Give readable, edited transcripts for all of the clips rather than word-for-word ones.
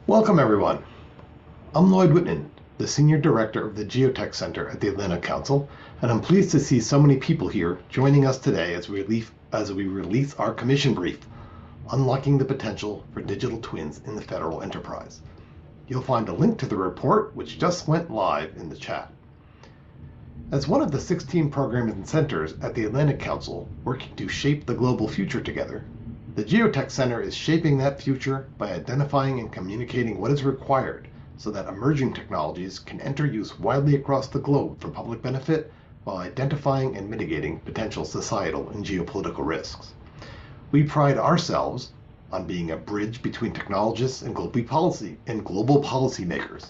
Welcome, everyone. I'm Lloyd Whitman, the Senior Director of the GeoTech Center at the Atlanta Council, and I'm pleased to see so many people here joining us today as we release our commission brief, Unlocking the Potential for Digital Twins in the Federal Enterprise. You'll find a link to the report, which just went live, in the chat. As one of the 16 programs and centers at the Atlantic Council working to shape the global future together, the GeoTech Center is shaping that future by identifying and communicating what is required so that emerging technologies can enter use widely across the globe for public benefit while identifying and mitigating potential societal and geopolitical risks. We pride ourselves on being a bridge between technologists and global policymakers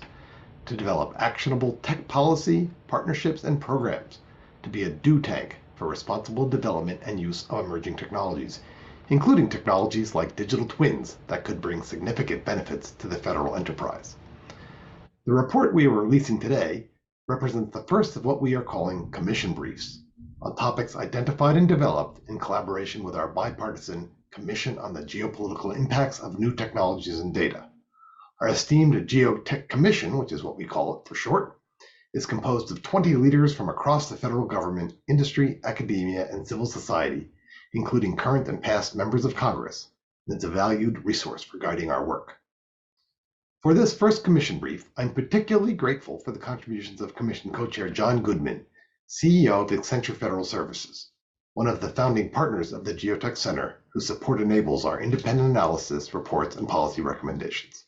to develop actionable tech policy, partnerships, and programs, to be a do tank for responsible development and use of emerging technologies, including technologies like digital twins that could bring significant benefits to the federal enterprise. The report we are releasing today represents the first of what we are calling commission briefs on topics identified and developed in collaboration with our bipartisan Commission on the Geopolitical Impacts of New Technologies and Data. Our esteemed GeoTech Commission, which is what we call it for short, is composed of 20 leaders from across the federal government, industry, academia, and civil society, including current and past members of Congress, and it's a valued resource for guiding our work. For this first commission brief, I'm particularly grateful for the contributions of Commission Co-Chair John Goodman, CEO of Accenture Federal Services, one of the founding partners of the GeoTech Center, whose support enables our independent analysis, reports, and policy recommendations.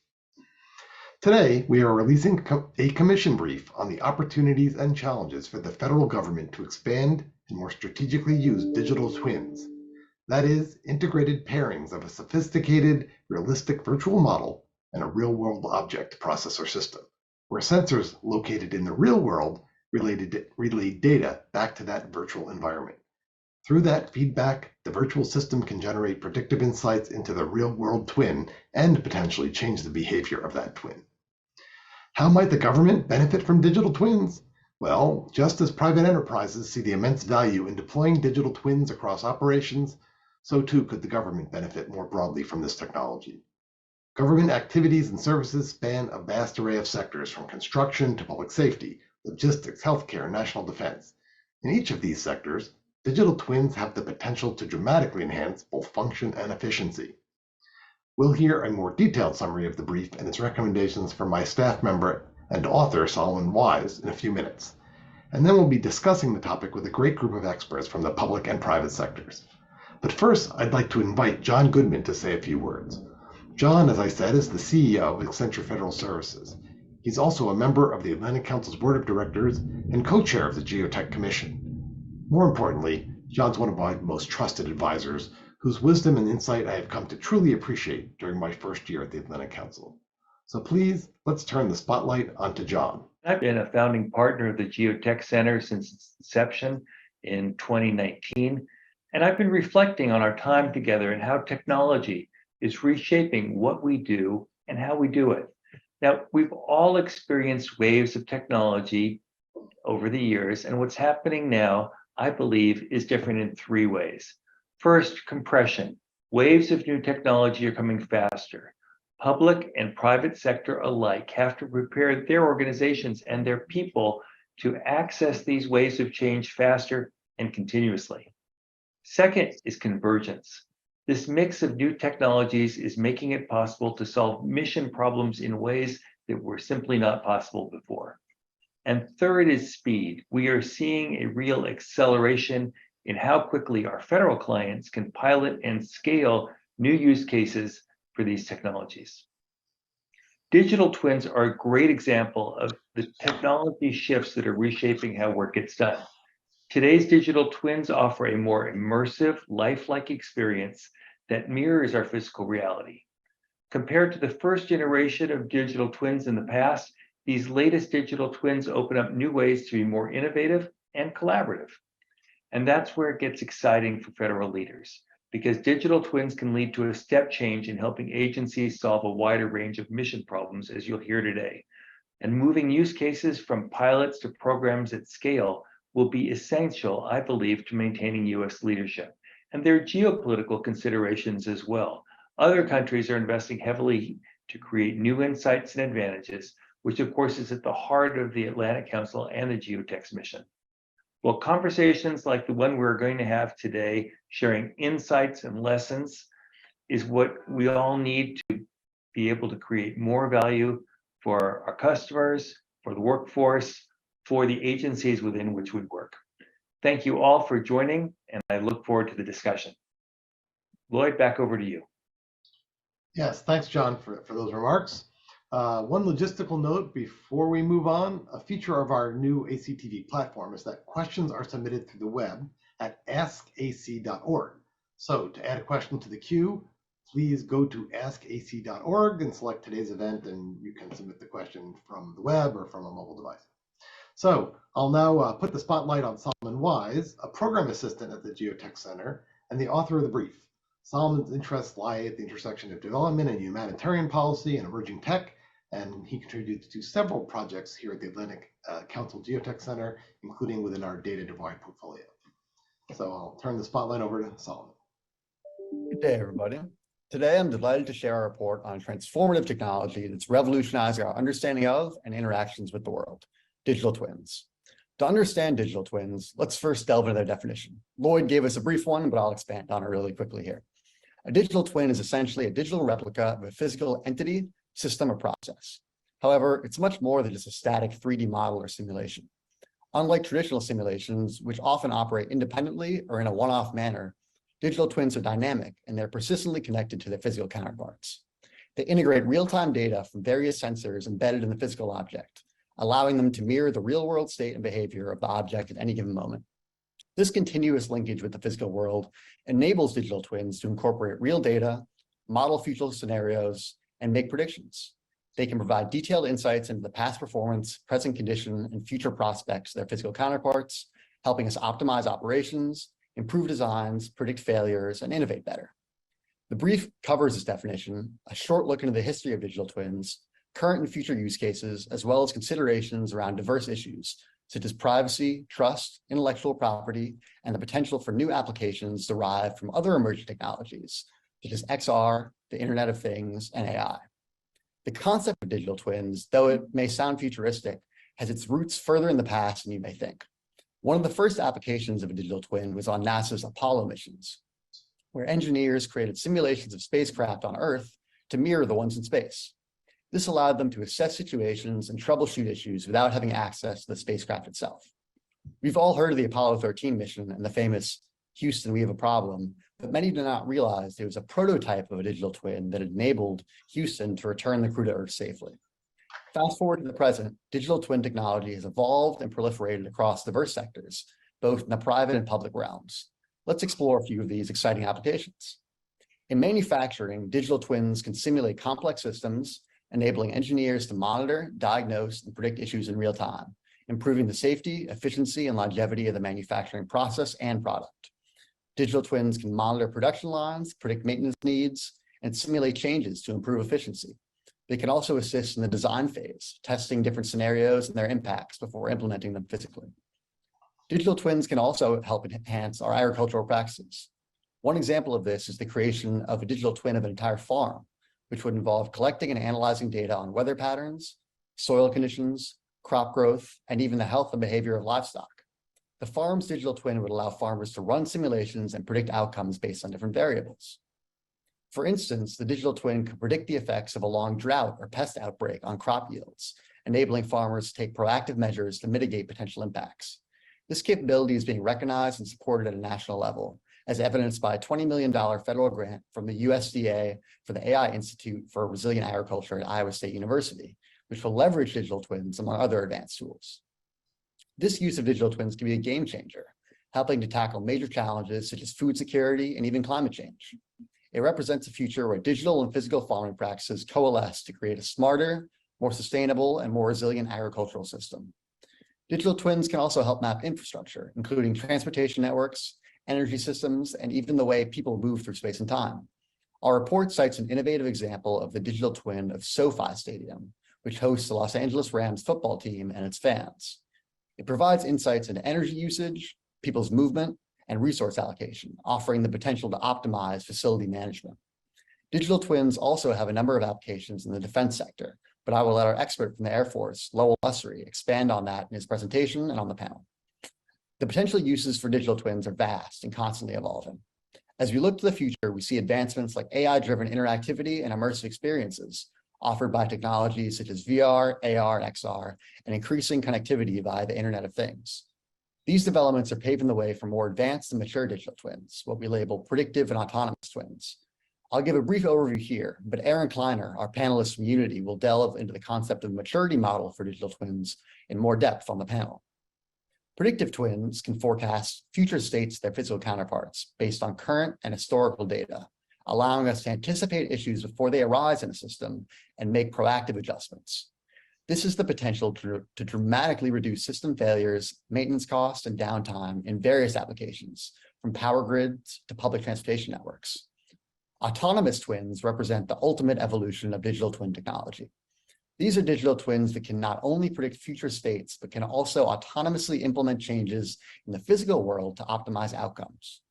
Today, we are releasing a commission brief on the opportunities and challenges for the federal government to expand and more strategically use digital twins. That is, integrated pairings of a sophisticated, realistic virtual model and a real-world object processor system, where sensors located in the real world relay data back to that virtual environment. Through that feedback, the virtual system can generate predictive insights into the real-world twin and potentially change the behavior of that twin. How might the government benefit from digital twins? Well, just as private enterprises see the immense value in deploying digital twins across operations, so too could the government benefit more broadly from this technology. Government activities and services span a vast array of sectors, from construction to public safety, logistics, healthcare, and national defense. In each of these sectors, digital twins have the potential to dramatically enhance both function and efficiency. We'll hear a more detailed summary of the brief and its recommendations from my staff member and author, Solomon Wise, in a few minutes. And then we'll be discussing the topic with a great group of experts from the public and private sectors. But first, I'd like to invite John Goodman to say a few words. John, as I said, is the CEO of Accenture Federal Services. He's also a member of the Atlantic Council's Board of Directors and co-chair of the GeoTech Commission. More importantly, John's one of my most trusted advisors, whose wisdom and insight I have come to truly appreciate during my first year at the Atlantic Council. So please, let's turn the spotlight onto John. I've been a founding partner of the GeoTech Center since its inception in 2019, and I've been reflecting on our time together and how technology is reshaping what we do and how we do it. Now, we've all experienced waves of technology over the years, and what's happening now, I believe, is different in three ways. First, compression. Waves of new technology are coming faster. Public and private sector alike have to prepare their organizations and their people to access these waves of change faster and continuously. Second is convergence. This mix of new technologies is making it possible to solve mission problems in ways that were simply not possible before. And third is speed. We are seeing a real acceleration in how quickly our federal clients can pilot and scale new use cases for these technologies. Digital twins are a great example of the technology shifts that are reshaping how work gets done. Today's digital twins offer a more immersive, lifelike experience that mirrors our physical reality. Compared to the first generation of digital twins in the past, these latest digital twins open up new ways to be more innovative and collaborative. And that's where it gets exciting for federal leaders, because digital twins can lead to a step change in helping agencies solve a wider range of mission problems, as you'll hear today. And moving use cases from pilots to programs at scale will be essential, I believe, to maintaining US leadership. And there are geopolitical considerations as well. Other countries are investing heavily to create new insights and advantages, which of course is at the heart of the Atlantic Council and the GeoTech's mission. Well, conversations like the one we're going to have today, sharing insights and lessons, is what we all need to be able to create more value for our customers, for the workforce, for the agencies within which we work. Thank you all for joining, and I look forward to the discussion. Lloyd, back over to you. Yes, thanks, John, for those remarks. One logistical note before we move on: a feature of our new ACTV platform is that questions are submitted through the web at askac.org. So to add a question to the queue, please go to askac.org and select today's event, and you can submit the question from the web or from a mobile device. So I'll now put the spotlight on Solomon Wise, a program assistant at the GeoTech Center and the author of the brief. Solomon's interests lie at the intersection of development and humanitarian policy and emerging tech, and he contributes to several projects here at the Atlantic Council GeoTech Center, including within our data divide portfolio. So I'll turn the spotlight over to Solomon. Good day, everybody. Today, I'm delighted to share a report on transformative technology that's revolutionizing our understanding of and interactions with the world: digital twins. To understand digital twins, let's first delve into their definition. Lloyd gave us a brief one, but I'll expand on it really quickly here. A digital twin is essentially a digital replica of a physical entity, system, or process. However, it's much more than just a static 3D model or simulation. Unlike traditional simulations, which often operate independently or in a one-off manner, digital twins are dynamic and they're persistently connected to their physical counterparts. They integrate real-time data from various sensors embedded in the physical object, allowing them to mirror the real-world state and behavior of the object at any given moment. This continuous linkage with the physical world enables digital twins to incorporate real data, model future scenarios, and make predictions. They can provide detailed insights into the past performance, present condition, and future prospects of their physical counterparts, helping us optimize operations, improve designs, predict failures, and innovate better. The brief covers this definition, a short look into the history of digital twins, current and future use cases, as well as considerations around diverse issues, such as privacy, trust, intellectual property, and the potential for new applications derived from other emerging technologies, such as XR, the Internet of Things, and AI. The concept of digital twins, though it may sound futuristic, has its roots further in the past than you may think. One of the first applications of a digital twin was on NASA's Apollo missions, where engineers created simulations of spacecraft on Earth to mirror the ones in space. This allowed them to assess situations and troubleshoot issues without having access to the spacecraft itself. We've all heard of the Apollo 13 mission and the famous "Houston, we have a problem," but many do not realize there was a prototype of a digital twin that enabled Houston to return the crew to Earth safely. Fast forward to the present, digital twin technology has evolved and proliferated across diverse sectors, both in the private and public realms. Let's explore a few of these exciting applications. In manufacturing, digital twins can simulate complex systems, enabling engineers to monitor, diagnose, and predict issues in real time, improving the safety, efficiency, and longevity of the manufacturing process and product. Digital twins can monitor production lines, predict maintenance needs, and simulate changes to improve efficiency. They can also assist in the design phase, testing different scenarios and their impacts before implementing them physically. Digital twins can also help enhance our agricultural practices. One example of this is the creation of a digital twin of an entire farm, which would involve collecting and analyzing data on weather patterns, soil conditions, crop growth, and even the health and behavior of livestock. The farm's digital twin would allow farmers to run simulations and predict outcomes based on different variables. For instance, the digital twin could predict the effects of a long drought or pest outbreak on crop yields, enabling farmers to take proactive measures to mitigate potential impacts. This capability is being recognized and supported at a national level, as evidenced by a $20 million federal grant from the USDA for the AI Institute for Resilient Agriculture at Iowa State University, which will leverage digital twins among other advanced tools. This use of digital twins can be a game changer, helping to tackle major challenges such as food security and even climate change. It represents a future where digital and physical farming practices coalesce to create a smarter, more sustainable, and more resilient agricultural system. Digital twins can also help map infrastructure, including transportation networks, energy systems, and even the way people move through space and time. Our report cites an innovative example of the digital twin of SoFi Stadium, which hosts the Los Angeles Rams football team and its fans. It provides insights into energy usage, people's movement, and resource allocation, offering the potential to optimize facility management. Digital twins also have a number of applications in the defense sector, but I will let our expert from the Air Force, Lowell Ussery, expand on that in his presentation and on the panel. The potential uses for digital twins are vast and constantly evolving. As we look to the future, we see advancements like AI-driven interactivity and immersive experiences offered by technologies such as VR, AR, and XR, and increasing connectivity via the Internet of Things. These developments are paving the way for more advanced and mature digital twins, what we label predictive and autonomous twins. I'll give a brief overview here, but Aaron Kleiner, our panelist from Unity, will delve into the concept of maturity model for digital twins in more depth on the panel. Predictive twins can forecast future states of their physical counterparts based on current and historical data, allowing us to anticipate issues before they arise in a system and make proactive adjustments. This has the potential to dramatically reduce system failures, maintenance costs, and downtime in various applications, from power grids to public transportation networks. Autonomous twins represent the ultimate evolution of digital twin technology. These are digital twins that can not only predict future states, but can also autonomously implement changes in the physical world to optimize outcomes.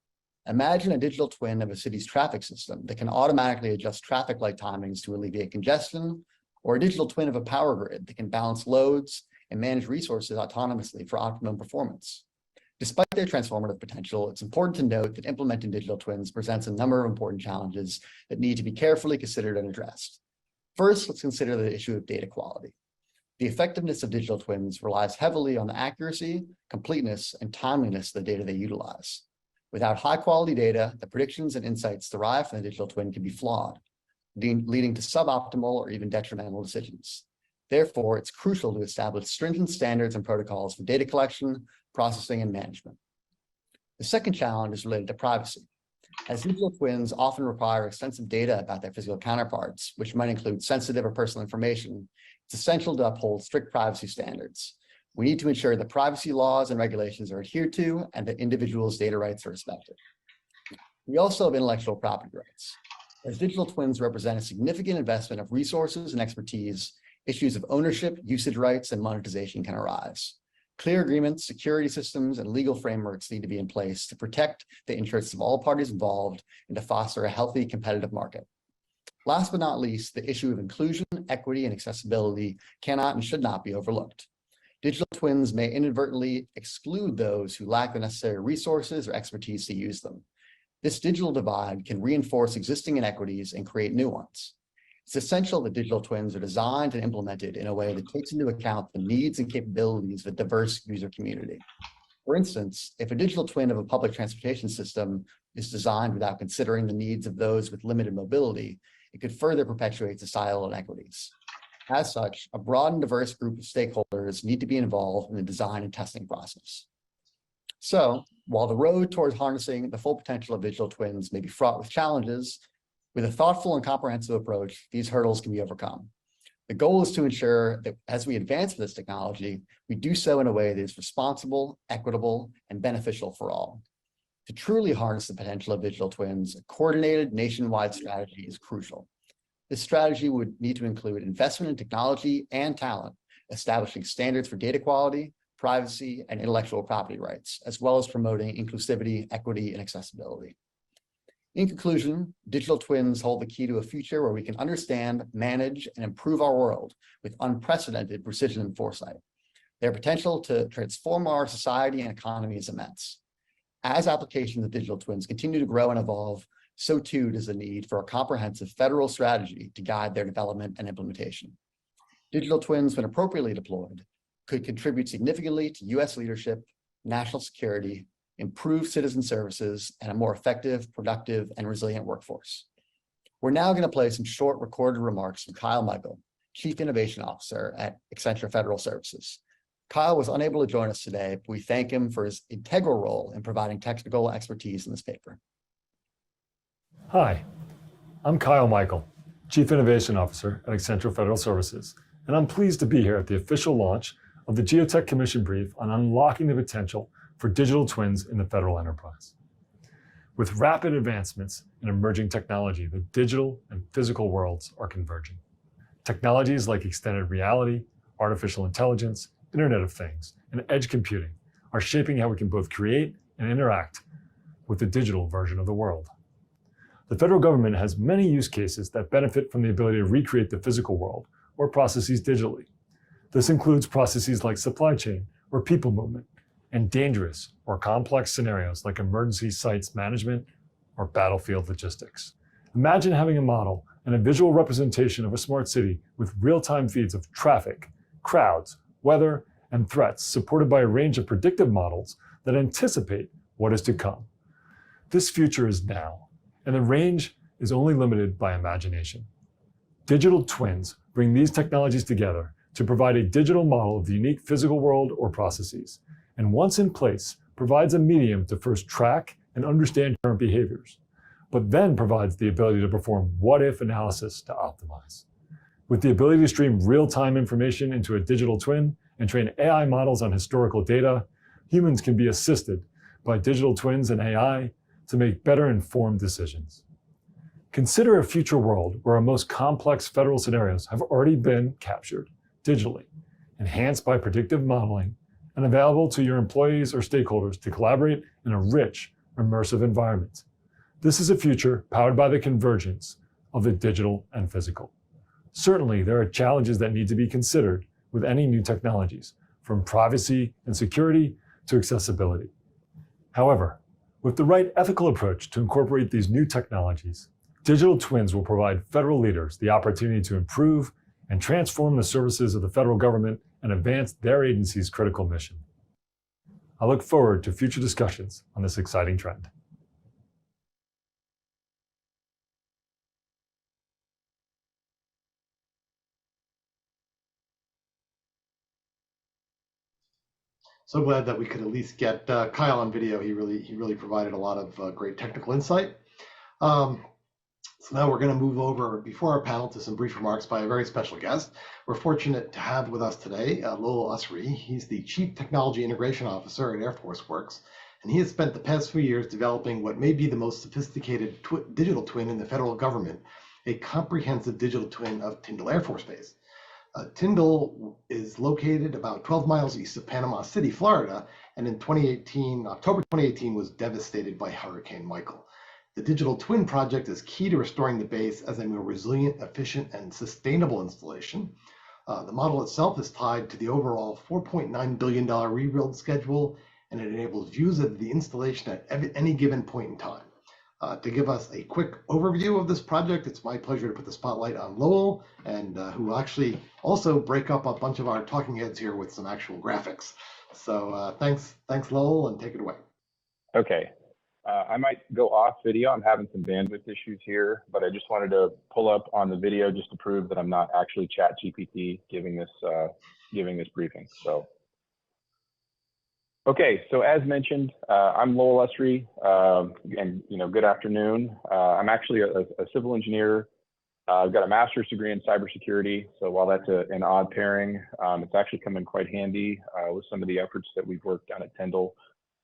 Imagine a digital twin of a city's traffic system that can automatically adjust traffic light timings to alleviate congestion, or a digital twin of a power grid that can balance loads and manage resources autonomously for optimum performance. Despite their transformative potential, it's important to note that implementing digital twins presents a number of important challenges that need to be carefully considered and addressed. First, let's consider the issue of data quality. The effectiveness of digital twins relies heavily on the accuracy, completeness, and timeliness of the data they utilize. Without high-quality data, the predictions and insights derived from the digital twin can be flawed, leading to suboptimal or even detrimental decisions. Therefore, it's crucial to establish stringent standards and protocols for data collection, processing, and management. The second challenge is related to privacy. As digital twins often require extensive data about their physical counterparts, which might include sensitive or personal information, it's essential to uphold strict privacy standards. We need to ensure that privacy laws and regulations are adhered to and that individuals' data rights are respected. We also have intellectual property rights. As digital twins represent a significant investment of resources and expertise, issues of ownership, usage rights, and monetization can arise. Clear agreements, security systems, and legal frameworks need to be in place to protect the interests of all parties involved and to foster a healthy, competitive market. Last but not least, the issue of inclusion, equity, and accessibility cannot and should not be overlooked. Digital twins may inadvertently exclude those who lack the necessary resources or expertise to use them. This digital divide can reinforce existing inequities and create new ones. It's essential that digital twins are designed and implemented in a way that takes into account the needs and capabilities of a diverse user community. For instance, if a digital twin of a public transportation system is designed without considering the needs of those with limited mobility, it could further perpetuate societal inequities. As such, a broad and diverse group of stakeholders need to be involved in the design and testing process. So, while the road towards harnessing the full potential of digital twins may be fraught with challenges, with a thoughtful and comprehensive approach, these hurdles can be overcome. The goal is to ensure that as we advance this technology, we do so in a way that is responsible, equitable, and beneficial for all. To truly harness the potential of digital twins, a coordinated nationwide strategy is crucial. This strategy would need to include investment in technology and talent, establishing standards for data quality, privacy, and intellectual property rights, as well as promoting inclusivity, equity, and accessibility. In conclusion, digital twins hold the key to a future where we can understand, manage, and improve our world with unprecedented precision and foresight. Their potential to transform our society and economy is immense. As applications of digital twins continue to grow and evolve, so too does the need for a comprehensive federal strategy to guide their development and implementation. Digital twins, when appropriately deployed, could contribute significantly to U.S. leadership, national security, improved citizen services, and a more effective, productive, and resilient workforce. We're now going to play some short recorded remarks from Kyle Michael, Chief Innovation Officer at Accenture Federal Services. Kyle was unable to join us today, but we thank him for his integral role in providing technical expertise in this paper. Hi, I'm Kyle Michael, Chief Innovation Officer at Accenture Federal Services, and I'm pleased to be here at the official launch of the GeoTech Commission Brief on unlocking the potential for digital twins in the federal enterprise. With rapid advancements in emerging technology, the digital and physical worlds are converging. Technologies like extended reality, artificial intelligence, Internet of Things, and edge computing are shaping how we can both create and interact with the digital version of the world. The federal government has many use cases that benefit from the ability to recreate the physical world or processes digitally. This includes processes like supply chain or people movement, and dangerous or complex scenarios like emergency sites management or battlefield logistics. Imagine having a model and a visual representation of a smart city with real-time feeds of traffic, crowds, weather, and threats supported by a range of predictive models that anticipate what is to come. This future is now, and the range is only limited by imagination. Digital twins bring these technologies together to provide a digital model of the unique physical world or processes, and once in place, provides a medium to first track and understand current behaviors, but then provides the ability to perform what-if analysis to optimize. With the ability to stream real-time information into a digital twin and train AI models on historical data, humans can be assisted by digital twins and AI to make better informed decisions. Consider a future world where our most complex federal scenarios have already been captured digitally, enhanced by predictive modeling, and available to your employees or stakeholders to collaborate in a rich, immersive environment. This is a future powered by the convergence of the digital and physical. Certainly, there are challenges that need to be considered with any new technologies, from privacy and security to accessibility. However, with the right ethical approach to incorporate these new technologies, digital twins will provide federal leaders the opportunity to improve and transform the services of the federal government and advance their agency's critical mission. I look forward to future discussions on this exciting trend. So glad that we could at least get Kyle on video. He really provided a lot of great technical insight. So now we're going to move over before our panel to some brief remarks by a very special guest. We're fortunate to have with us today Lowell Usry. He's the Chief Technology Integration Officer at Air Force Works, and he has spent the past few years developing what may be the most sophisticated digital twin in the federal government, a comprehensive digital twin of Tyndall Air Force Base. Tyndall is located about 12 miles east of Panama City, Florida, and in October 2018, was devastated by Hurricane Michael. The digital twin project is key to restoring the base as a more resilient, efficient, and sustainable installation. The model itself is tied to the overall $4.9 billion rebuild schedule, and it enables views of the installation at any given point in time. To give us a quick overview of this project, it's my pleasure to put the spotlight on Lowell, and who will actually also break up a bunch of our talking heads here with some actual graphics. So thanks Lowell, and take it away. Okay. I might go off video. I'm having some bandwidth issues here, but I just wanted to pull up on the video just to prove that I'm not actually ChatGPT giving this briefing. So, okay. So as mentioned, I'm Lowell Usry, and good afternoon. I'm actually a civil engineer. I've got a master's degree in cybersecurity. So while that's an odd pairing, it's actually come in quite handy with some of the efforts that we've worked on at Tyndall.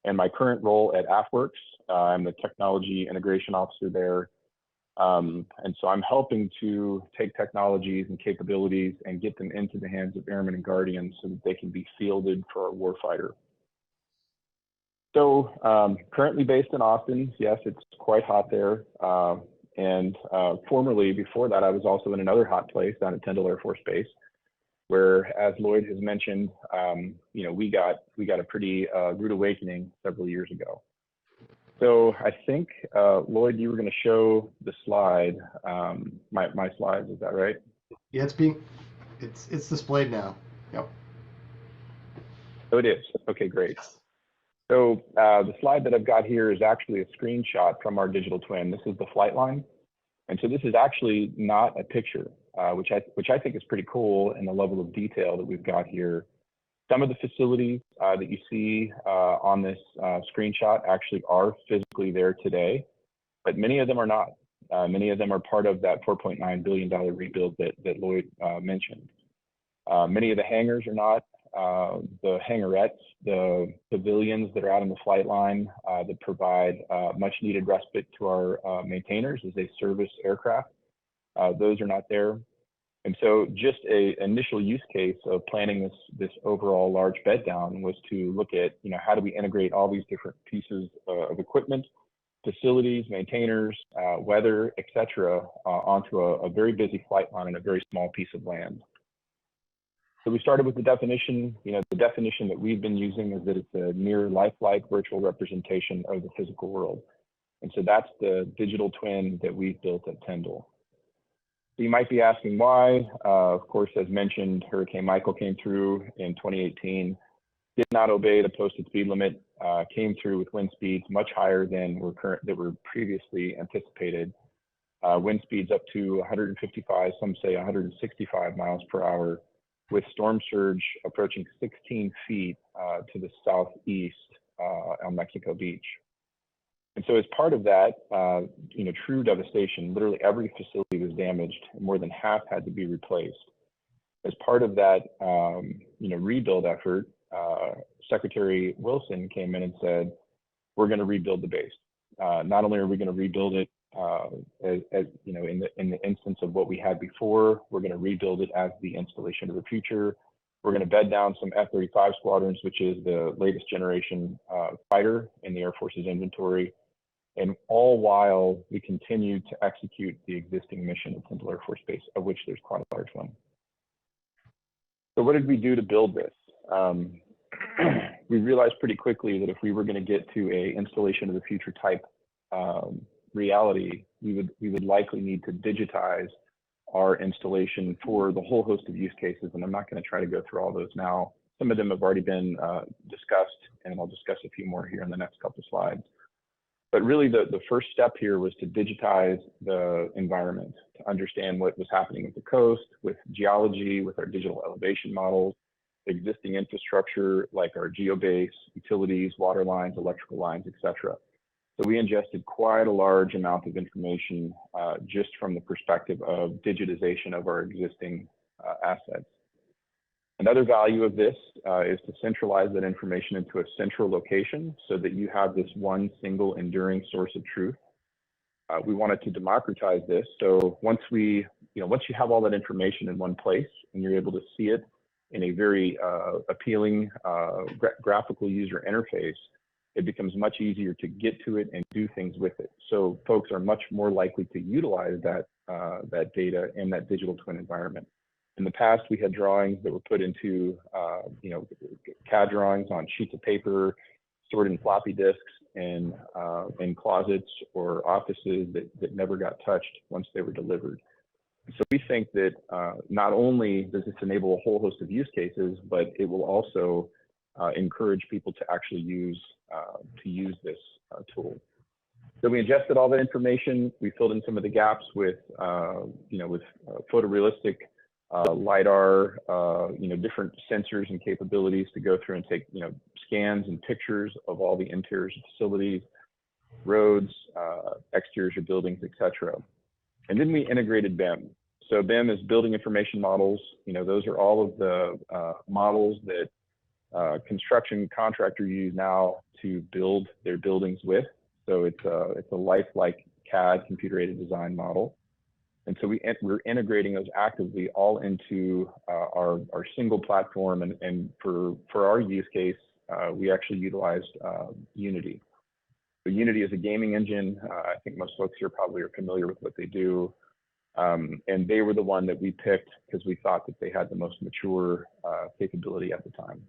And my current role at AFWorks, I'm the technology integration officer there. And so I'm helping to take technologies and capabilities and get them into the hands of airmen and guardians so that they can be fielded for our warfighter. So currently based in Austin, yes, it's quite hot there. And formerly, before that, I was also in another hot place down at Tyndall Air Force Base, where, as Lloyd has mentioned, we got a pretty rude awakening several years ago. So I think, Lloyd, you were going to show the slide, my slides, is that right? Yeah, it's displayed now. Yep. So it is. Okay, great. So the slide that I've got here is actually a screenshot from our digital twin. This is the flight line. And so this is actually not a picture, which I think is pretty cool in the level of detail that we've got here. Some of the facilities that you see on this screenshot actually are physically there today, but many of them are not. Many of them are part of that $4.9 billion rebuild that Lloyd mentioned. Many of the hangars are not. The hangarettes, the pavilions that are out on the flight line that provide much needed respite to our maintainers as they service aircraft, those are not there. And so just a initial use case of planning this overall large bed down was to look at, how do we integrate all these different pieces of equipment facilities, maintainers, weather, etc., onto a very busy flight line in a very small piece of land. So we started with the definition. The definition that we've been using is that it's a near lifelike virtual representation of the physical world. And so that's the digital twin that we've built at Tyndall. So you might be asking why. Of course, as mentioned, Hurricane Michael came through in 2018, did not obey the posted speed limit, came through with wind speeds much higher than were previously anticipated. Wind speeds up to 155, some say 165 miles per hour, with storm surge approaching 16 feet to the southeast on Mexico Beach. And so as part of that, true devastation, literally every facility was damaged, and more than half had to be replaced. As part of that, rebuild effort, Secretary Wilson came in and said, we're going to rebuild the base. Not only are we going to rebuild it in the instance of what we had before, we're going to rebuild it as the installation of the future. We're going to bed down some F-35 squadrons, which is the latest generation fighter in the Air Force's inventory. And all while we continue to execute the existing mission at Tyndall Air Force Base, of which there's quite a large one. So what did we do to build this? We realized pretty quickly that if we were going to get to a installation of the future type reality, we would likely need to digitize our installation for the whole host of use cases. And I'm not going to try to go through all those now. Some of them have already been discussed, and I'll discuss a few more here in the next couple of slides. But really the first step here was to digitize the environment, to understand what was happening with the coast, with geology, with our digital elevation models, existing infrastructure like our geobase, utilities, water lines, electrical lines, etc. So we ingested quite a large amount of information just from the perspective of digitization of our existing assets. Another value of this is to centralize that information into a central location so that you have this one single enduring source of truth. We wanted to democratize this. So once you have all that information in one place and you're able to see it in a very appealing graphical user interface, it becomes much easier to get to it and do things with it. So folks are much more likely to utilize that data in that digital twin environment. In the past, we had drawings that were put into, CAD drawings on sheets of paper, stored in floppy disks in closets or offices that never got touched once they were delivered. So we think that not only does this enable a whole host of use cases, but it will also encourage people to actually use this tool. So we ingested all that information. We filled in some of the gaps with photorealistic LiDAR, different sensors and capabilities to go through and take, scans and pictures of all the interiors of facilities, roads, exteriors of buildings, etc. And then we integrated BIM. So BIM is building information models. Those are all of the models that construction contractors use now to build their buildings with. So it's a lifelike CAD, computer-aided design model. And so we're integrating those actively all into our single platform. And for our use case, we actually utilized Unity. So Unity is a gaming engine. I think most folks here probably are familiar with what they do. And they were the one that we picked because we thought that they had the most mature capability at the time.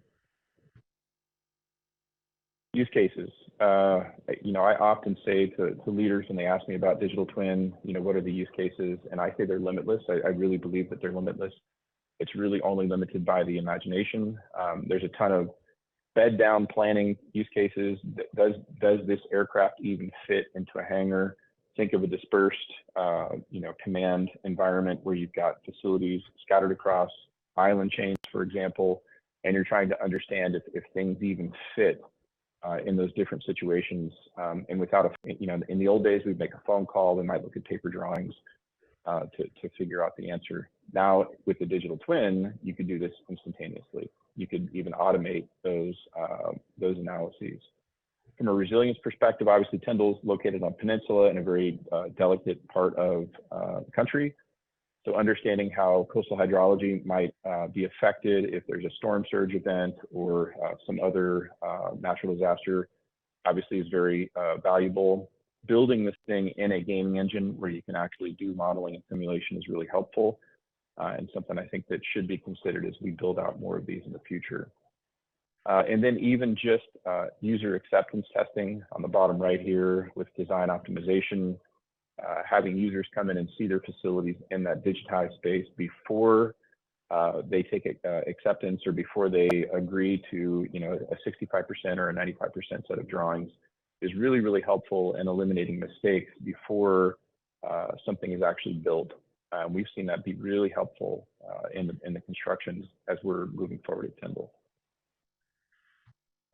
Use cases. I often say to leaders when they ask me about digital twin, what are the use cases? And I say they're limitless. I really believe that they're limitless. It's really only limited by the imagination. There's a ton of bed down planning use cases. Does this aircraft even fit into a hangar? Think of a dispersed, command environment where you've got facilities scattered across island chains, for example, and you're trying to understand if things even fit in those different situations. And without in the old days, we'd make a phone call. We might look at paper drawings to figure out the answer. Now, with the digital twin, you could do this instantaneously. You could even automate those analyses. From a resilience perspective, obviously, Tyndall's located on a peninsula in a very delicate part of the country. So understanding how coastal hydrology might be affected if there's a storm surge event or some other natural disaster, obviously is very valuable. building this thing in a gaming engine where you can actually do modeling and simulation is really helpful, and something I think that should be considered as we build out more of these in the future. And then even just user acceptance testing on the bottom right here with design optimization, having users come in and see their facilities in that digitized space before they take acceptance or before they agree to, you know, a 65% or a 95% set of drawings is really, really helpful in eliminating mistakes before something is actually built. We've seen that be really helpful in the constructions as we're moving forward at Tyndall.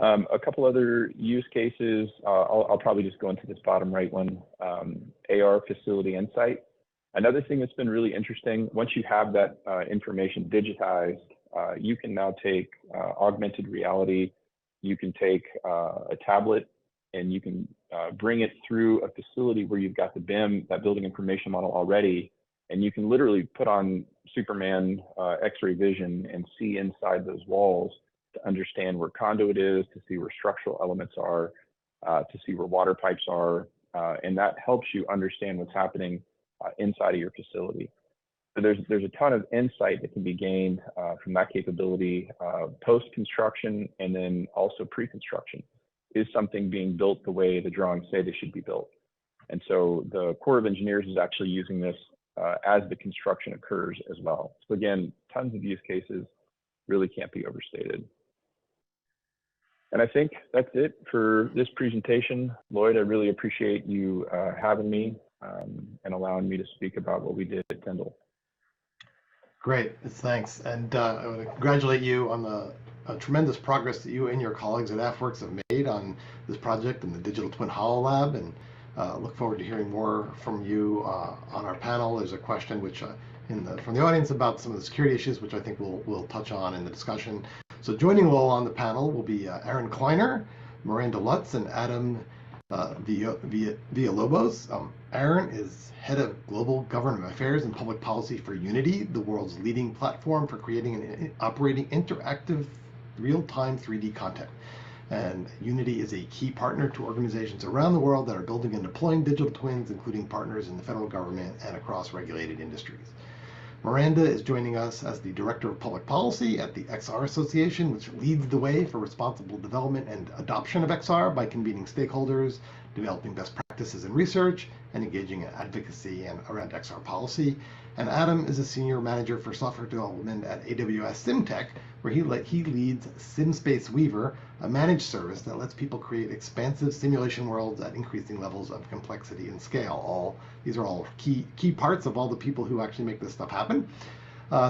A couple other use cases, I'll probably just go into this bottom right one, AR facility insight. Another thing that's been really interesting, once you have that information digitized, you can now take augmented reality, you can take a tablet, and you can bring it through a facility where you've got the BIM, that building information model already, and you can literally put on Superman X-ray vision and see inside those walls to understand where conduit is, to see where structural elements are, to see where water pipes are, and that helps you understand what's happening inside of your facility. So there's a ton of insight that can be gained from that capability post-construction, and then also pre-construction. Is something being built the way the drawings say they should be built? And so the Corps of Engineers is actually using this as the construction occurs as well. So again, tons of use cases, really can't be overstated. And I think that's it for this presentation. Lloyd, I really appreciate you having me and allowing me to speak about what we did at Tyndall. Great, thanks. And I want to congratulate you on the tremendous progress that you and your colleagues at AFWorks have made on this project and the Digital Twin HoloLab, and look forward to hearing more from you on our panel. There's a question which from the audience about some of the security issues, which I think we'll touch on in the discussion. So joining Lowell on the panel will be Aaron Kleiner, Miranda Lutz, and Adam Villalobos. Aaron is Head of Global Government Affairs and Public Policy for Unity, the world's leading platform for creating and operating interactive real-time 3D content. And Unity is a key partner to organizations around the world that are building and deploying digital twins, including partners in the federal government and across regulated industries. Miranda is joining us as the Director of Public Policy at the XR Association, which leads the way for responsible development and adoption of XR by convening stakeholders, developing best practices in research, and engaging in advocacy and around XR policy. And Adam is a Senior Manager for Software Development at AWS SimTech, where he leads SimSpace Weaver, a managed service that lets people create expansive simulation worlds at increasing levels of complexity and scale. These are all key parts of all the people who actually make this stuff happen.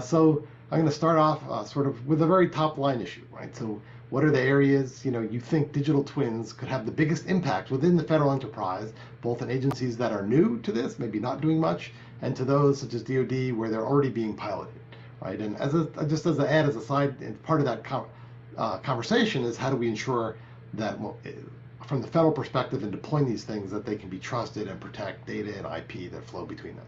So I'm going to start off sort of with a very top line issue, right? So what are the areas you think digital twins could have the biggest impact within the federal enterprise, both in agencies that are new to this, maybe not doing much, and to those such as DoD where they're already being piloted, right? And just as a side, and part of that conversation is how do we ensure that from the federal perspective in deploying these things that they can be trusted and protect data and IP that flow between them.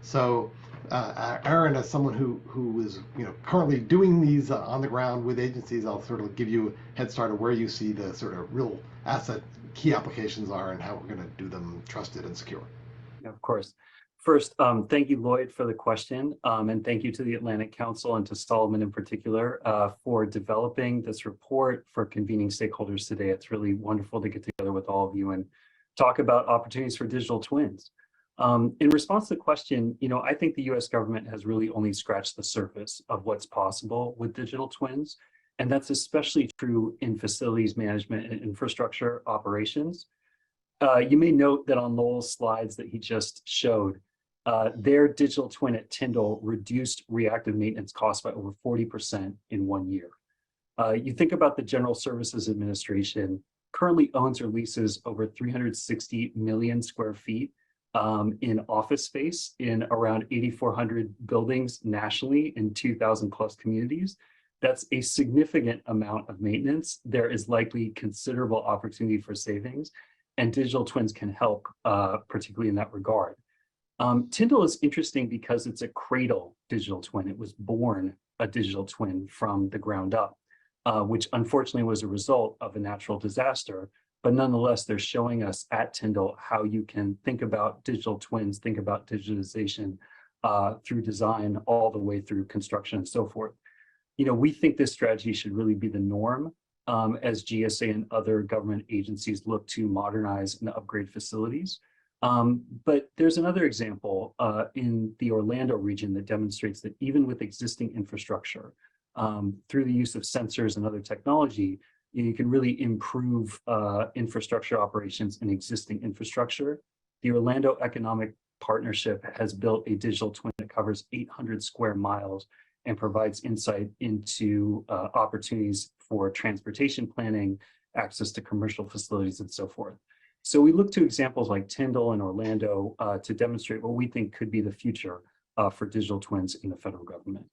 So Aaron, as someone who is currently doing these on the ground with agencies, I'll sort of give you a head start of where you see the sort of real asset key applications are and how we're going to do them trusted and secure. Yeah, of course. First, thank you, Lloyd, for the question, and thank you to the Atlantic Council and to Solomon in particular for developing this report, for convening stakeholders today. It's really wonderful to get together with all of you and talk about opportunities for digital twins. In response to the question, I think the US government has really only scratched the surface of what's possible with digital twins, and that's especially true in facilities management and infrastructure operations. You may note that on Lowell's slides that he just showed, their digital twin at Tyndall reduced reactive maintenance costs by over 40% in 1 year. You think about the General Services Administration currently owns or leases over 360 million square feet in office space in around 8,400 buildings nationally in 2,000 plus communities. That's a significant amount of maintenance. There is likely considerable opportunity for savings, and digital twins can help, particularly in that regard. Tyndall is interesting because it's a cradle digital twin. It was born a digital twin from the ground up, which unfortunately was a result of a natural disaster, But nonetheless, they're showing us at Tyndall how you can think about digital twins, think about digitization through design all the way through construction and so forth. We think this strategy should really be the norm as GSA and other government agencies look to modernize and upgrade facilities. But there's another example in the Orlando region that demonstrates that even with existing infrastructure, through the use of sensors and other technology, you can really improve infrastructure operations in existing infrastructure. The Orlando Economic Partnership has built a digital twin that covers 800 square miles and provides insight into opportunities for transportation planning, access to commercial facilities, and so forth. So we look to examples like Tyndall and Orlando to demonstrate what we think could be the future for digital twins in the federal government.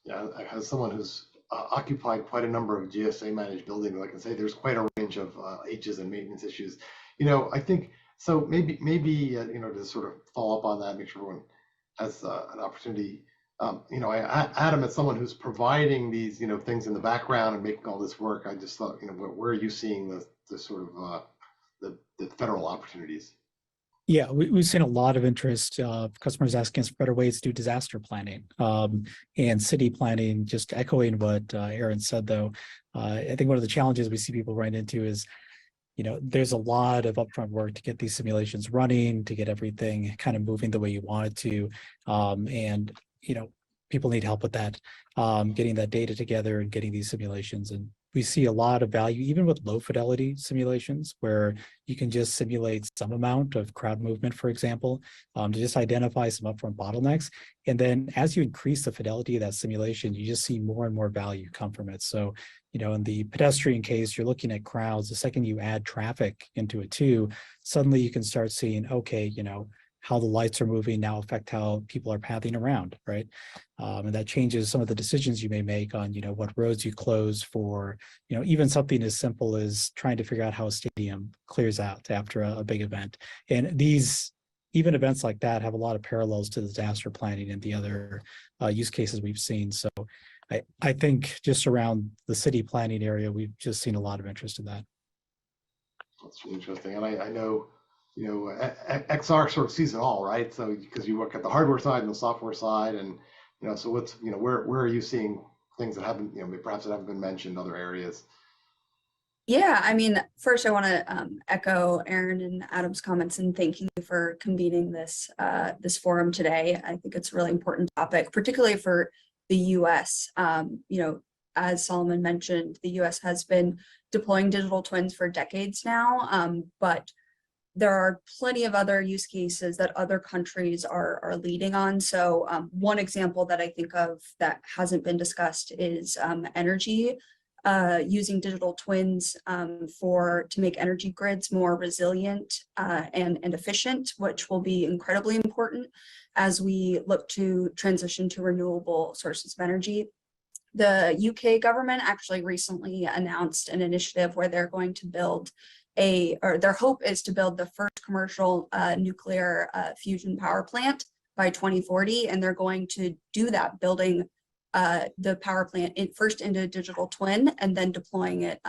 Yeah, as someone who's occupied quite a number of GSA managed buildings, I can say there's quite a range of H's and maintenance issues. I think so. Maybe to sort of follow up on that, make sure everyone has an opportunity. Adam, as someone who's providing these things in the background and making all this work, I just thought where are you seeing the sort of the federal opportunities? Yeah, we've seen a lot of interest, customers asking us for better ways to do disaster planning and city planning. Just echoing what Aaron said, though, I think one of the challenges we see people run into is, there's a lot of upfront work to get these simulations running, to get everything kind of moving the way you want it to. And people need help with that, getting that data together and getting these simulations. And we see a lot of value, even with low fidelity simulations, where you can just simulate some amount of crowd movement, for example, to just identify some upfront bottlenecks. And then as you increase the fidelity of that simulation, you just see more and more value come from it. So, in the pedestrian case, you're looking at crowds. The second you add traffic into it too, suddenly you can start seeing, okay, how the lights are moving now affect how people are pathing around, right? And that changes some of the decisions you may make on, what roads you close for, even something as simple as trying to figure out how a stadium clears out after a big event. And even events like that have a lot of parallels to disaster planning and the other use cases we've seen. So I think just around the city planning area, we've just seen a lot of interest in that. That's really interesting. And I know, XR sort of sees it all, right? So because you look at the hardware side and the software side, and so what's where are you seeing things that haven't perhaps that haven't been mentioned, other areas? Yeah, I mean, first I want to echo Aaron and Adam's comments and thank you for convening this this forum today. I think it's a really important topic, particularly for the U.S. As Solomon mentioned, the U.S. has been deploying digital twins for decades now, but there are plenty of other use cases that other countries are leading on. So one example that I think of that hasn't been discussed is energy, using digital twins to make energy grids more resilient and efficient, which will be incredibly important as we look to transition to renewable sources of energy. The UK government actually recently announced an initiative where they're going to build their hope is to build the first commercial nuclear fusion power plant by 2040, and they're going to do that, building the power plant first into a digital twin and then deploying it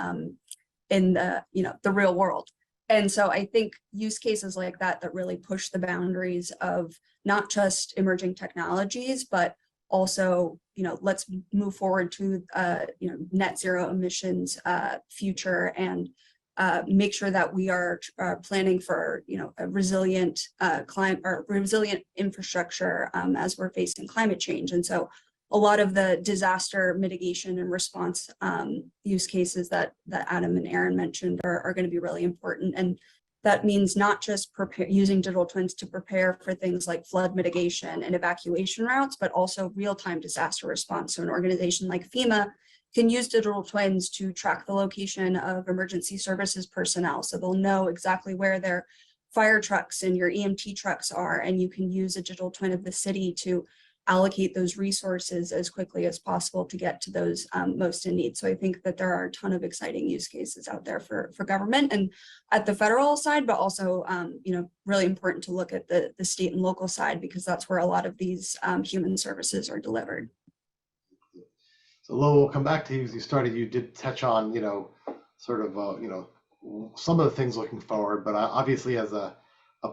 in the real world. And so I think use cases like that really push the boundaries of not just emerging technologies, but also, let's move forward to net zero emissions future and make sure that we are planning for a resilient climate or resilient infrastructure as we're facing climate change. And so a lot of the disaster mitigation and response use cases that Adam and Aaron mentioned are going to be really important. And that means not just using digital twins to prepare for things like flood mitigation and evacuation routes, but also real-time disaster response. So an organization like FEMA can use digital twins to track the location of emergency services personnel. So they'll know exactly where their fire trucks and your EMT trucks are, and you can use a digital twin of the city to allocate those resources as quickly as possible to get to those most in need. So I think that there are a ton of exciting use cases out there for government and at the federal side, but also, really important to look at the state and local side, because that's where a lot of these human services are delivered. So Lo, we'll come back to you as you started. You did touch on, sort of, some of the things looking forward. But obviously, as a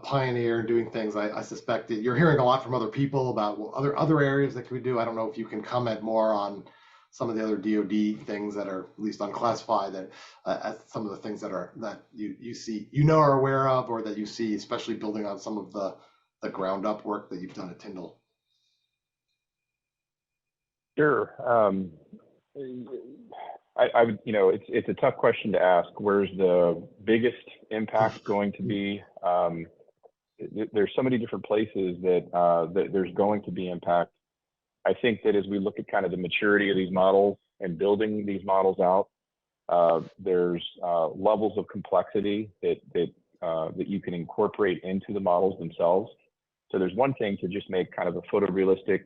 pioneer in doing things, I suspect that you're hearing a lot from other people about other areas that we do. I don't know if you can comment more on some of the other DoD things that are at least unclassified, that as some of the things that you see, are aware of, or that you see, especially building on some of the ground up work that you've done at Tyndall. Sure. I would, it's a tough question to ask. Where's the biggest impact going to be? There's so many different places that there's going to be impact. I think that as we look at kind of the maturity of these models and building these models out, there's levels of complexity that you can incorporate into the models themselves. So there's one thing to just make kind of a photorealistic,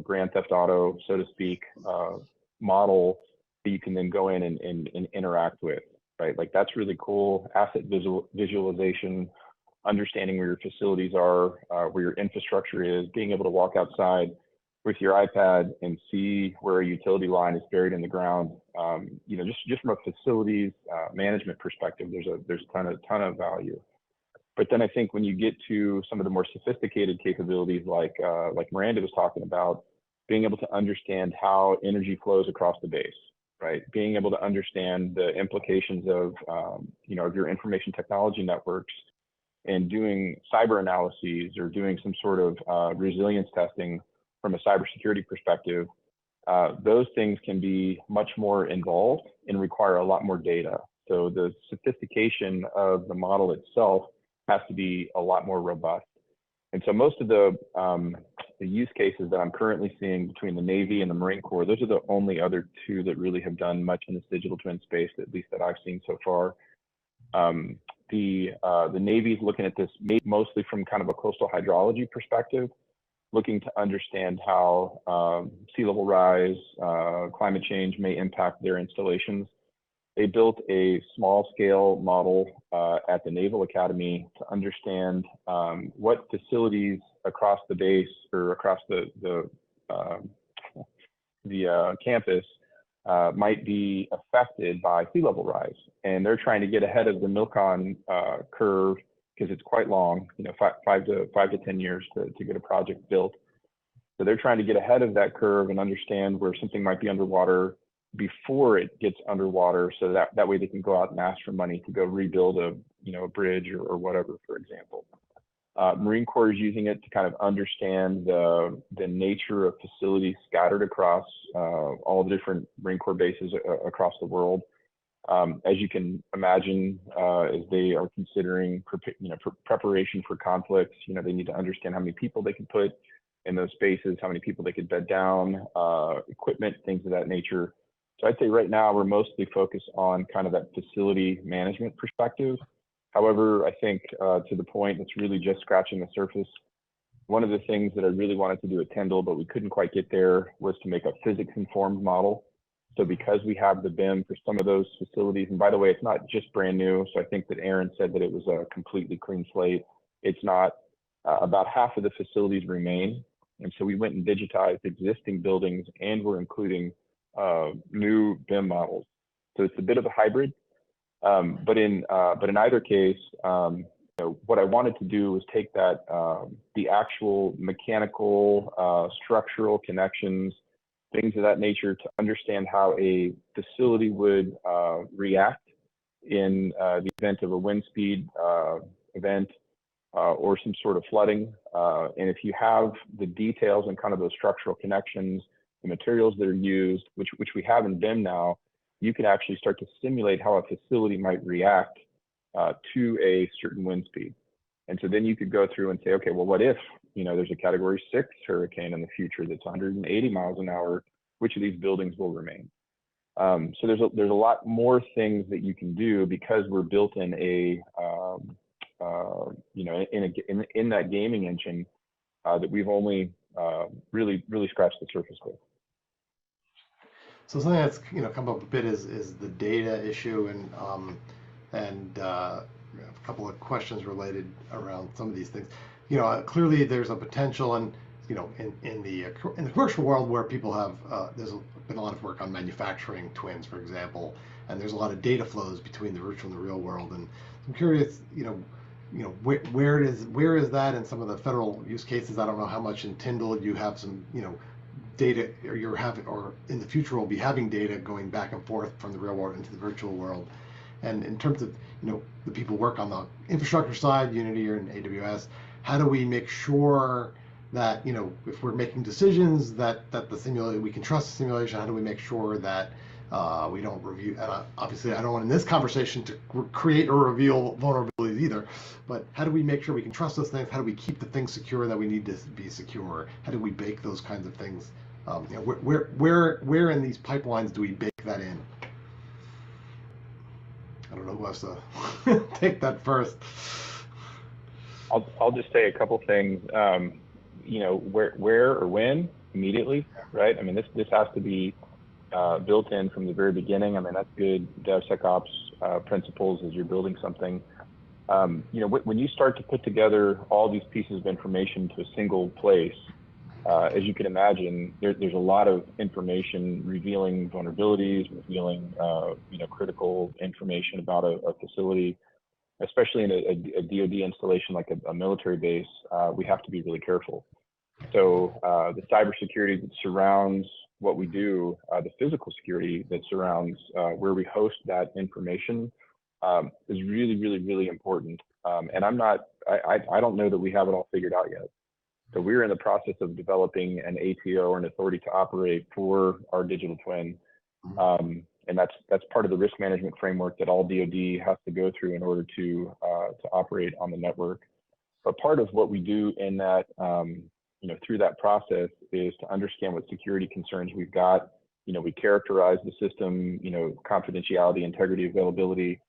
Grand Theft Auto, so to speak, model that you can then go in and interact with, right? Like that's really cool. Asset visualization, understanding where your facilities are, where your infrastructure is, being able to walk outside with your iPad and see where a utility line is buried in the ground. Just from a facilities management perspective, there's a ton of value. But then I think when you get to some of the more sophisticated capabilities, like Miranda was talking about, being able to understand how energy flows across the base, right? Being able to understand the implications of your information technology networks, and doing cyber analyses or doing some sort of resilience testing from a cybersecurity perspective, those things can be much more involved and require a lot more data. So the sophistication of the model itself has to be a lot more robust. And so most of the use cases that I'm currently seeing between the Navy and the Marine Corps, those are the only other two that really have done much in this digital twin space, at least that I've seen so far. The Navy's looking at this mostly from kind of a coastal hydrology perspective, looking to understand how sea level rise, climate change may impact their installations. They built a small scale model at the Naval Academy to understand what facilities across the base or across the campus might be affected by sea level rise. And they're trying to get ahead of the Milcon curve, because it's quite long, 5 to 10 years to get a project built. So they're trying to get ahead of that curve and understand where something might be underwater before it gets underwater, so that way they can go out and ask for money to go rebuild a bridge or whatever, for example. Marine Corps is using it to kind of understand the nature of facilities scattered across all the different Marine Corps bases across the world. As you can imagine, as they are considering preparation for conflicts, they need to understand how many people they can put in those spaces, how many people they could bed down, equipment, things of that nature. So I'd say right now we're mostly focused on kind of that facility management perspective. However, I think to the point, it's really just scratching the surface. One of the things that I really wanted to do at Tyndall, but we couldn't quite get there, was to make a physics-informed model. So because we have the BIM for some of those facilities, and by the way, it's not just brand new. So I think that Aaron said that it was a completely clean slate. It's not. About half of the facilities remain. And so we went and digitized existing buildings, and we're including new BIM models. So it's a bit of a hybrid. But in either case, what I wanted to do was take that the actual mechanical, structural connections, things of that nature, to understand how a facility would react in the event of a wind speed event or some sort of flooding. And if you have the details and kind of those structural connections, the materials that are used, which we have in BIM now, you can actually start to simulate how a facility might react to a certain wind speed. And so then you could go through and say, okay, well, what if there's a Category 6 hurricane in the future that's 180 miles an hour? Which of these buildings will remain? So there's a lot more things that you can do, because we're built in a in that gaming engine that we've only really scratched the surface with. So something that's come up a bit is the data issue, and a couple of questions related around some of these things. Clearly there's a potential, and in the commercial world where people have there's been a lot of work on manufacturing twins, for example, and there's a lot of data flows between the virtual and the real world. And I'm curious, where is that in some of the federal use cases? I don't know how much in Tyndall you have some, data, or you're having, or in the future will be having data going back and forth from the real world into the virtual world. And in terms of, the people work on the infrastructure side, Unity or in AWS, how do we make sure that, if we're making decisions that the simulation, we can trust the simulation? How do we make sure that we don't review, and obviously I don't want in this conversation to create or reveal vulnerabilities either, but how do we make sure we can trust those things? How do we keep the things secure that we need to be secure? How do we bake those kinds of things? Where in these pipelines do we bake that in? I don't know who has to take that first. I'll just say a couple things. Where or when immediately, right? I mean, this has to be built in from the very beginning. I mean, that's good DevSecOps principles as you're building something. When you start to put together all these pieces of information to a single place, as you can imagine, there's a lot of information revealing vulnerabilities, revealing critical information about a facility, especially in a DoD installation like a military base. We have to be really careful. So the cybersecurity that surrounds what we do, the physical security that surrounds where we host that information is really, really, really important. And I don't know that we have it all figured out yet. So we're in the process of developing an ATO, or an authority to operate, for our digital twin. And that's part of the risk management framework that all DoD has to go through in order to operate on the network. But part of what we do in that, through that process, is to understand what security concerns we've got. We characterize the system, confidentiality, integrity, availability,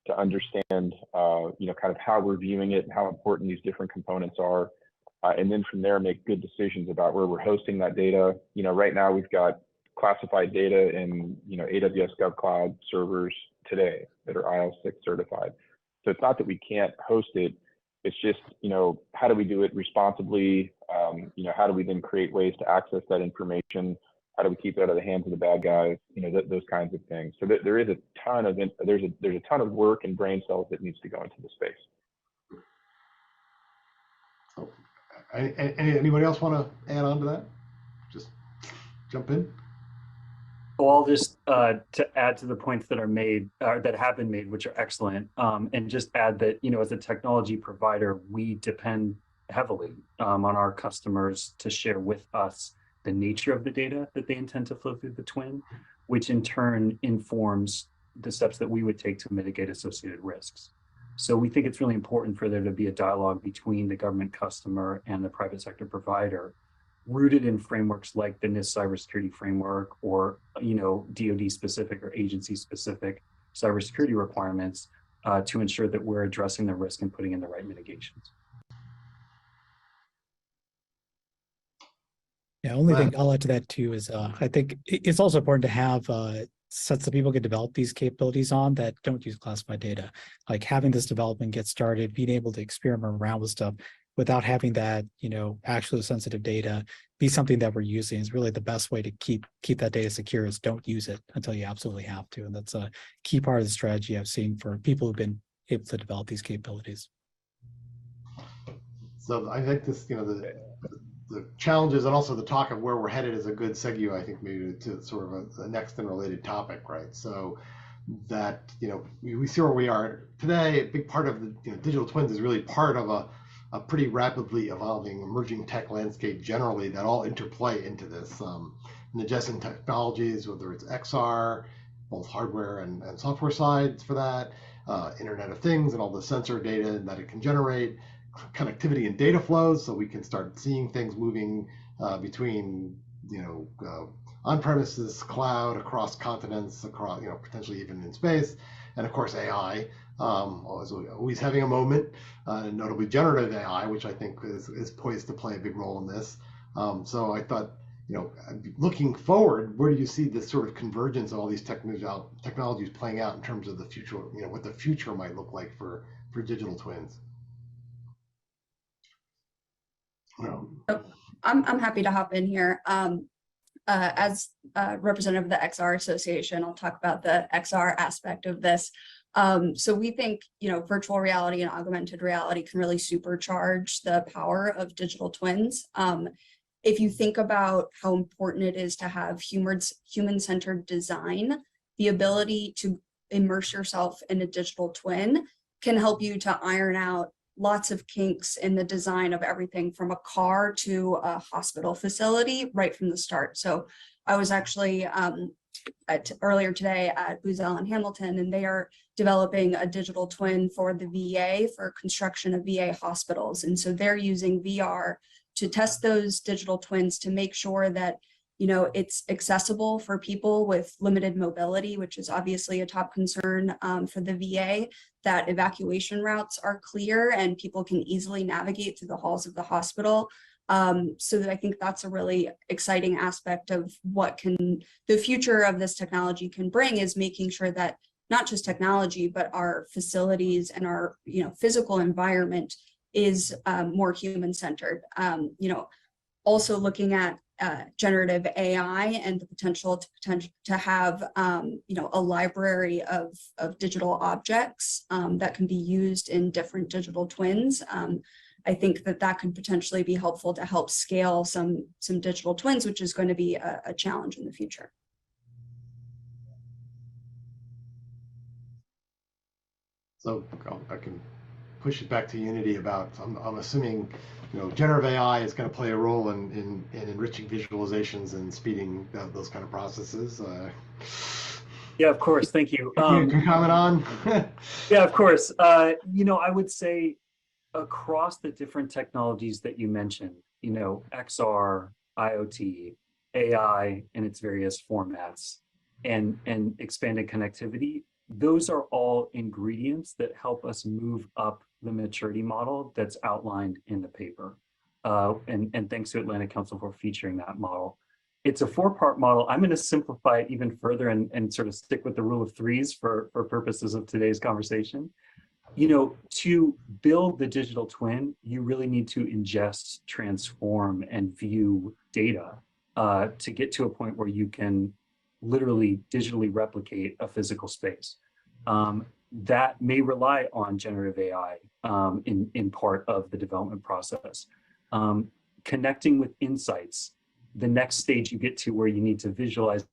to understand, kind of how we're viewing it and how important these different components are. And then from there, make good decisions about where we're hosting that data. Right now we've got classified data in, AWS GovCloud servers today that are IL6 certified. So it's not that we can't host it. It's just, how do we do it responsibly? How do we then create ways to access that information? How do we keep it out of the hands of the bad guys? Those kinds of things. So there is a ton of there's a ton of work and brain cells that needs to go into the space. So, anybody else want to add on to that? Just jump in. Well, I'll just to add to the points that are made, that have been made, which are excellent, and just add that, as a technology provider, we depend heavily on our customers to share with us the nature of the data that they intend to flow through the twin, which in turn informs the steps that we would take to mitigate associated risks. So we think it's really important for there to be a dialogue between the government customer and the private sector provider, rooted in frameworks like the NIST cybersecurity framework, or DoD specific or agency specific cybersecurity requirements, to ensure that we're addressing the risk and putting in the right mitigations. Yeah, only thing I'll add to that too is I think it's also important to have sets that people can develop these capabilities on that don't use classified data. Like having this development get started, being able to experiment around with stuff without having that, actually sensitive data be something that we're using is really the best way to keep that data secure. Is don't use it until you absolutely have to. And that's a key part of the strategy I've seen for people who've been able to develop these capabilities. So I think this, the challenges and also the talk of where we're headed is a good segue, I think, maybe to sort of a next and related topic, right? So that, we see where we are today. A big part of the digital twins is really part of a pretty rapidly evolving emerging tech landscape generally that all interplay into this. And adjacent technologies, whether it's XR, both hardware and software sides for that, Internet of Things and all the sensor data that it can generate, connectivity and data flows, so we can start seeing things moving between on-premises, cloud, across continents, across potentially even in space, and of course AI, always having a moment, notably generative AI, which I think is poised to play a big role in this. So I thought, looking forward, where do you see this sort of convergence of all these technologies playing out in terms of the future? What the future might look like for digital twins. I'm happy to hop in here. as representative of the XR Association, I'll talk about the XR aspect of this. So we think, virtual reality and augmented reality can really supercharge the power of digital twins. If you think about how important it is to have human-centered design, the ability to immerse yourself in a digital twin can help you to iron out lots of kinks in the design of everything from a car to a hospital facility right from the start. So I was actually earlier today at Booz Allen Hamilton, and they are developing a digital twin for the VA for construction of VA hospitals. And so they're using VR to test those digital twins to make sure that it's accessible for people with limited mobility, which is obviously a top concern for the VA, that evacuation routes are clear and people can easily navigate through the halls of the hospital. So that I think that's a really exciting aspect of what the future of this technology can bring, is making sure that not just technology, but our facilities and our physical environment is more human-centered. Also looking at generative AI and the potential to have a library of digital objects that can be used in different digital twins. I think that could potentially be helpful to help scale some digital twins, which is going to be a challenge in the future. So I can push it back to Unity about, I'm assuming, generative AI is going to play a role in enriching visualizations and speeding those kind of processes. Yeah, of course. Thank you. You can comment on? Yeah, of course. I would say across the different technologies that you mentioned, XR, IoT, AI in its various formats, and expanded connectivity, those are all ingredients that help us move up the maturity model that's outlined in the paper. And thanks to Atlantic Council for featuring that model. It's a 4-part model. I'm going to simplify it even further and sort of stick with the rule of threes for purposes of today's conversation. To build the digital twin, you really need to ingest, transform, and view data to get to a point where you can literally digitally replicate a physical space. That may rely on generative AI in part of the development process. Connecting with insights, the next stage you get to where you need to visualize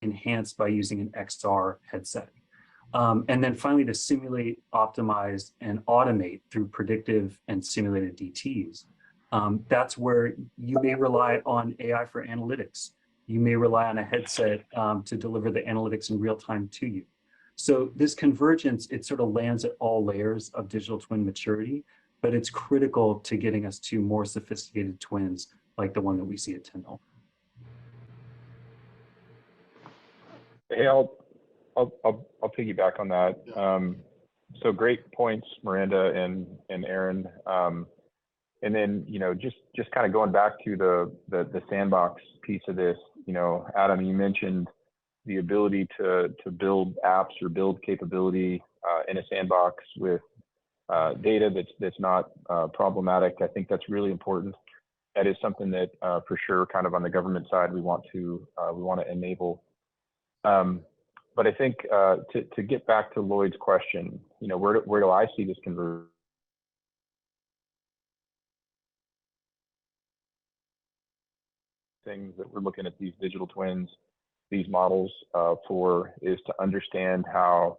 enhanced by using an XR headset. And then finally, to simulate, optimize, and automate through predictive and simulated DTs. That's where you may rely on AI for analytics. You may rely on a headset to deliver the analytics in real time to you. So this convergence, it sort of lands at all layers of digital twin maturity, but it's critical to getting us to more sophisticated twins like the one that we see at Tyndall. Hey, I'll piggyback on that. So great points, Miranda and Aaron. And then just kind of going back to the sandbox piece of this. Adam, you mentioned the ability to build apps or build capability in a sandbox with data that's not problematic. I think that's really important. That is something that for sure, kind of on the government side, we want to enable. But I think to get back to Lloyd's question, where do I see this conversion? Things that we're looking at these digital twins, these models for, is to understand how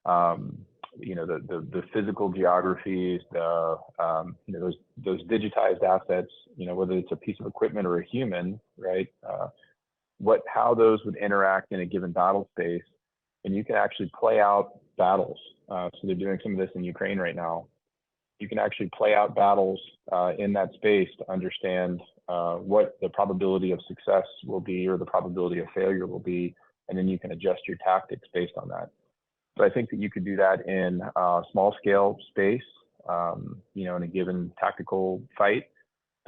the physical geographies, those digitized assets, whether it's a piece of equipment or a human, right? How those would interact in a given battle space, and you can actually play out battles. So they're doing some of this in Ukraine right now. You can actually play out battles in that space to understand what the probability of success will be or the probability of failure will be, and then you can adjust your tactics based on that. So I think that you could do that in a small scale space, in a given tactical fight.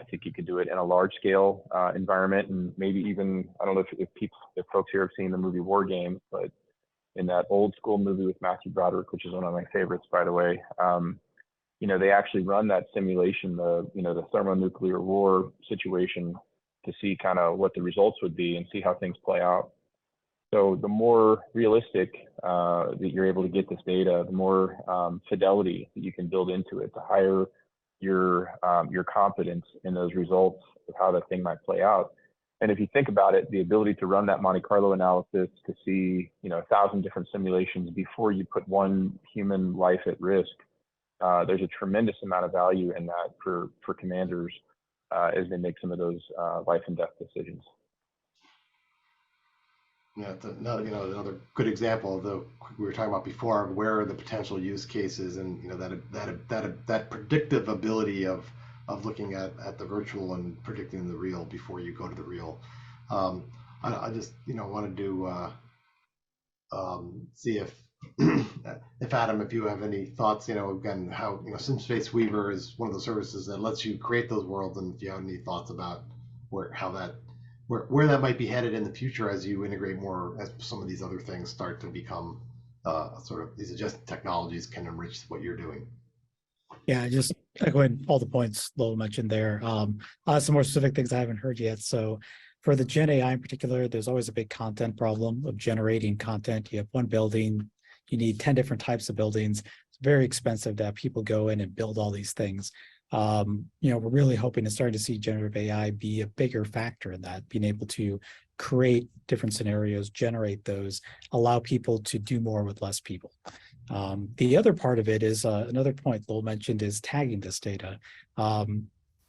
I think you could do it in a large scale environment, and maybe even, I don't know if folks here have seen the movie War Games, but in that old school movie with Matthew Broderick, which is one of my favorites, by the way, they actually run that simulation, the thermonuclear war situation, to see kind of what the results would be and see how things play out. So the more realistic that you're able to get this data, the more fidelity that you can build into it, the higher your confidence in those results of how that thing might play out. And if you think about it, the ability to run that Monte Carlo analysis to see 1,000 different simulations before you put one human life at risk, there's a tremendous amount of value in that for commanders as they make some of those life and death decisions. Yeah, it's another good example of the we were talking about before, of where are the potential use cases, and that predictive ability of looking at the virtual and predicting the real before you go to the real. I just wanted to see if Adam, if you have any thoughts, again, how SimSpace Weaver is one of the services that lets you create those worlds, and if you have any thoughts about where that might be headed in the future as you integrate more, as some of these other things start to become sort of these adjusted technologies can enrich what you're doing. Yeah, just echoing all the points Lowell mentioned there. Some more specific things I haven't heard yet. So for the Gen AI in particular, there's always a big content problem of generating content. You have one building, you need 10 different types of buildings. It's very expensive to have people go in and build all these things. We're really hoping to start to see generative AI be a bigger factor in that, being able to create different scenarios, generate those, allow people to do more with less people. The other part of it is another point Lowell mentioned is tagging this data.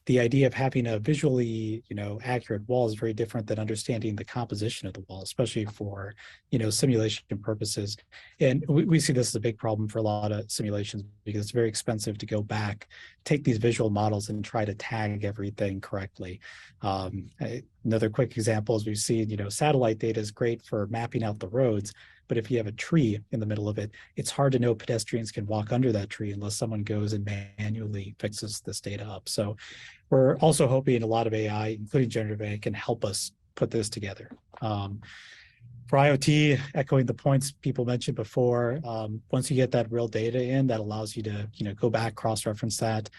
The idea of having a visually, accurate wall is very different than understanding the composition of the wall, especially for, simulation purposes. And we see this as a big problem for a lot of simulations because it's very expensive to go back, take these visual models and try to tag everything correctly. Another quick example is we've seen, satellite data is great for mapping out the roads, but if you have a tree in the middle of it, it's hard to know pedestrians can walk under that tree unless someone goes and manually fixes this data up. So we're also hoping a lot of AI, including generative AI, can help us put this together. For IoT, echoing the points people mentioned before, once you get that real data in, that allows you to go back, cross-reference that,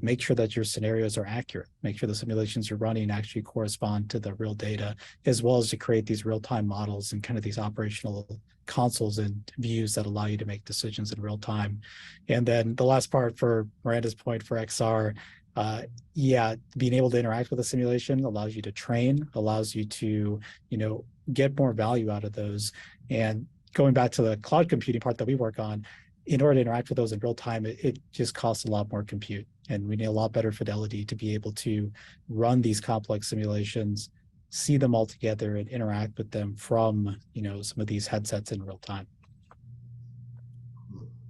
make sure that your scenarios are accurate, make sure the simulations you're running actually correspond to the real data, as well as to create these real-time models and kind of these operational consoles and views that allow you to make decisions in real time. And then the last part, for Miranda's point for XR, being able to interact with a simulation allows you to train, allows you to, get more value out of those. And going back to the cloud computing part that we work on, in order to interact with those in real time, it just costs a lot more compute. And we need a lot better fidelity to be able to run these complex simulations, see them all together and interact with them from, some of these headsets in real time.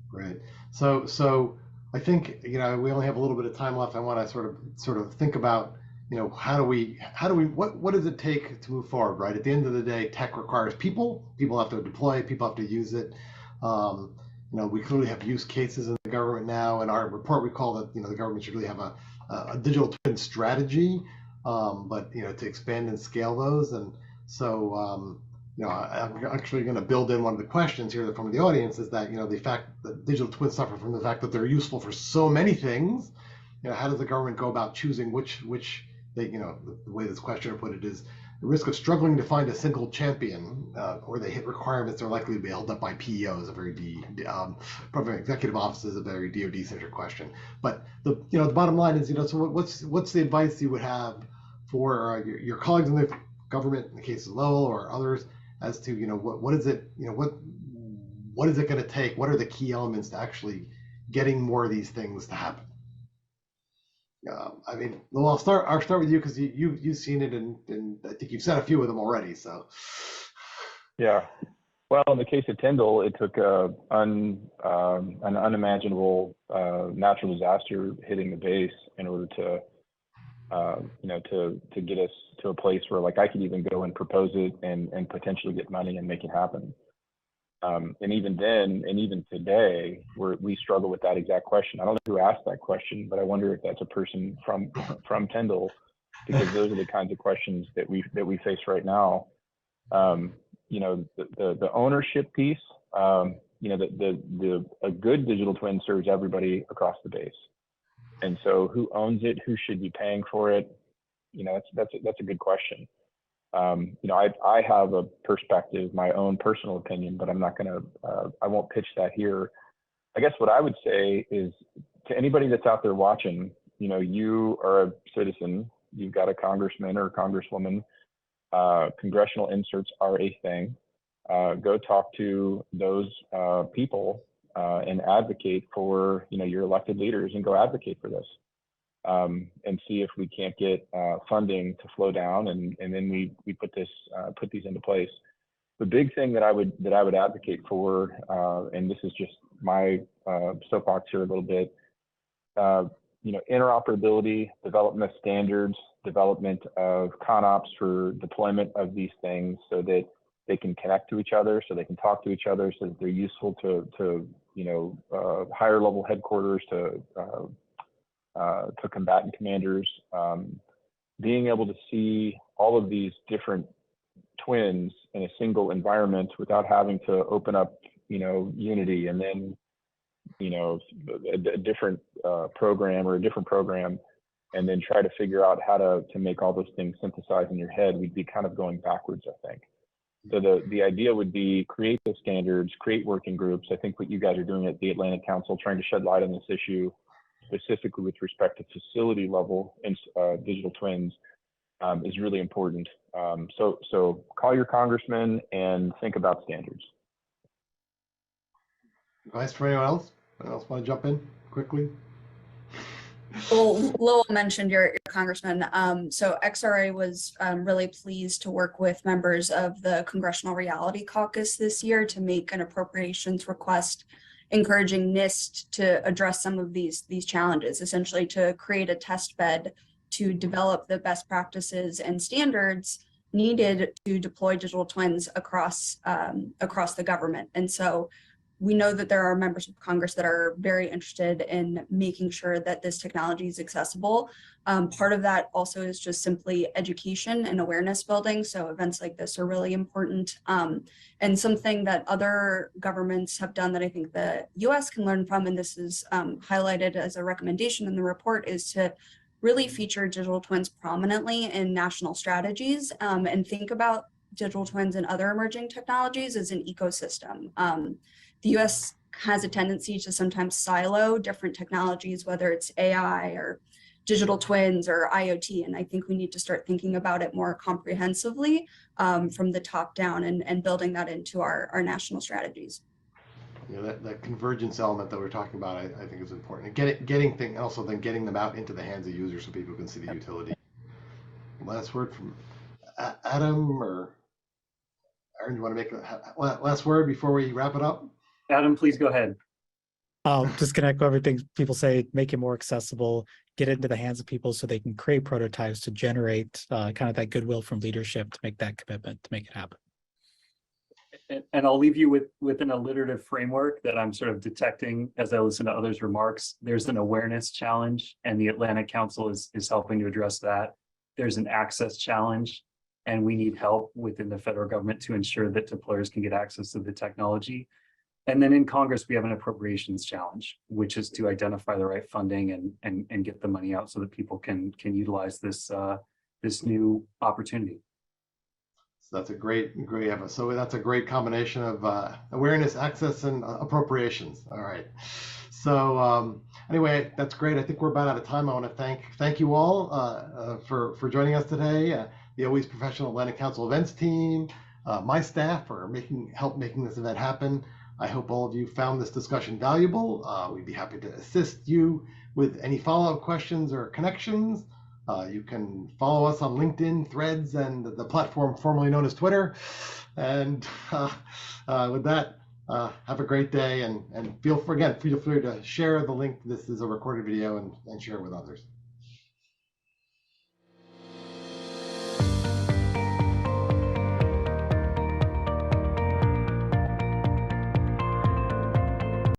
Great. So I think, we only have a little bit of time left. I want to sort of think about, what does it take to move forward, right? At the end of the day, tech requires people have to deploy it, people have to use it. We clearly have use cases in the government now. In our report, we call that, the government should really have a digital twin strategy, but, to expand and scale those. And so, I'm actually going to build in one of the questions here from the audience is that, the fact that digital twins suffer from the fact that they're useful for so many things. How does the government go about choosing which the way this questioner put it is the risk of struggling to find a single champion, or they hit requirements are likely to be held up by PEO is a very probably executive office is a very DoD centered question. But the bottom line is, so what's the advice you would have for your colleagues in the government, in the case of Lowell or others, as to what is it what is it going to take? What are the key elements to actually getting more of these things to happen? Well, I'll start with you because you've seen it, and I think you've said a few of them already. So, yeah. Well, in the case of Tyndall, it took an unimaginable natural disaster hitting the base in order to get us to a place where I could even go and propose it and potentially get money and make it happen. And even then, and even today, we struggle with that exact question. I don't know who asked that question, but I wonder if that's a person from Tyndall, because those are the kinds of questions that we face right now. The ownership piece, a good digital twin serves everybody across the base. And so who owns it? Who should be paying for it? That's a good question. I have a perspective, my own personal opinion, but I'm not going to, I won't pitch that here. I guess what I would say is to anybody that's out there watching, you are a citizen, you've got a congressman or a congresswoman, congressional inserts are a thing. Go talk to those people and advocate for, your elected leaders, and go advocate for this. And see if we can't get funding to flow down, and then we put these into place. The big thing that I would advocate for, and this is just my soapbox here a little bit, interoperability, development of standards, development of ConOps for deployment of these things, so that they can connect to each other, so they can talk to each other, so that they're useful to higher level headquarters, to combatant commanders. Being able to see all of these different twins in a single environment without having to open up, Unity and then, a different program or a different program, and then try to figure out how to make all those things synthesize in your head, we'd be kind of going backwards, I think. So the idea would be create the standards, create working groups. I think what you guys are doing at the Atlantic Council, trying to shed light on this issue, specifically with respect to facility level and digital twins, is really important. So call your congressman and think about standards. Advice for anyone else? Anyone else want to jump in quickly? Well, Lowell mentioned your congressman. So XRA was really pleased to work with members of the Congressional Reality Caucus this year to make an appropriations request encouraging NIST to address some of these challenges, essentially to create a test bed to develop the best practices and standards needed to deploy digital twins across the government. And so we know that there are members of Congress that are very interested in making sure that this technology is accessible. Part of that also is just simply education and awareness building. So events like this are really important. And something that other governments have done that I think the US can learn from, and this is highlighted as a recommendation in the report, is to really feature digital twins prominently in national strategies, and think about digital twins and other emerging technologies as an ecosystem. The US has a tendency to sometimes silo different technologies, whether it's AI or digital twins or IoT. And I think we need to start thinking about it more comprehensively from the top down, and building that into our national strategies. That convergence element that we're talking about, I think is important. And getting them out into the hands of users so people can see the utility. Last word from Adam or Aaron, you want to make a last word before we wrap it up? Adam, please go ahead. Just gonna echo everything people say, make it more accessible, get it into the hands of people so they can create prototypes to generate kind of that goodwill from leadership to make that commitment, to make it happen. And I'll leave you with an alliterative framework that I'm sort of detecting as I listen to others' remarks. There's an awareness challenge, and the Atlantic Council is helping to address that. There's an access challenge, and we need help within the federal government to ensure that deployers can get access to the technology. And then in Congress, we have an appropriations challenge, which is to identify the right funding and get the money out so that people can utilize this new opportunity. So that's a great effort. So that's a great combination of awareness, access, and appropriations. All right. So anyway, that's great. I think we're about out of time. I want to thank you all for joining us today. The always professional Atlantic Council events team, my staff for help making this event happen. I hope all of you found this discussion valuable. We'd be happy to assist you with any follow-up questions or connections. You can follow us on LinkedIn, Threads, and the platform formerly known as Twitter. And with that, have a great day, and feel free to share the link. This is a recorded video, and share it with others.